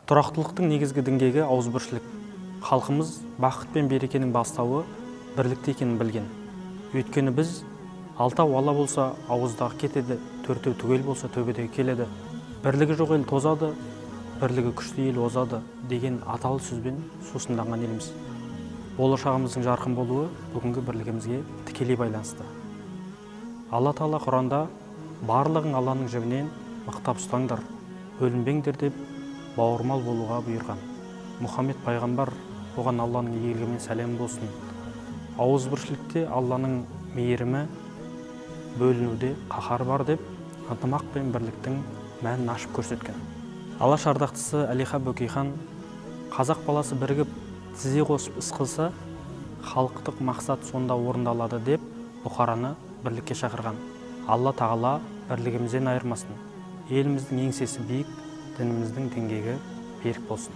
Тұрақтылықтың негізгі діңгегі ауызбіршілік. Халқымыз бақыт пен берекенің бастауы бірлікте екенін білген. Өйткені біз алтау ала болса ауыздағы кетеді, төртеу түгел болса төбедегі келеді. Бірлігі жоқ ел тозады, бірлігі күшті ел озады деген аталы сөзбен сусындаған елміз. Болашағымыздың жарқын болуы бүгінгі бірлігімізге тікелей байланысты. Алла Тағала Құранда барлығың Алланың жібінен мықтап ұстаңдар, бөлінбеңдер деп бауырмал болуға бұйырған. Мұхаммед пайғамбар оған Алланың игілігімен сәлем болсын. Ауызбіршілікте Алланың мейірімі, бөлінуде қаһар бар деп ынтымақ пен бірліктің мәнін ашып көрсеткен. Алаш ардақтысы Әлиха Бөкейхан қазақ баласы бірігіп тізе қосып іс қылса, халықтық мақсат сонда орындалады деп бұқараны бірлікке шақырған. Алла Тағала бірлігімізден айырмасын. Еліміздің еңсесі биік, дініміздің діңгегі берік болсын.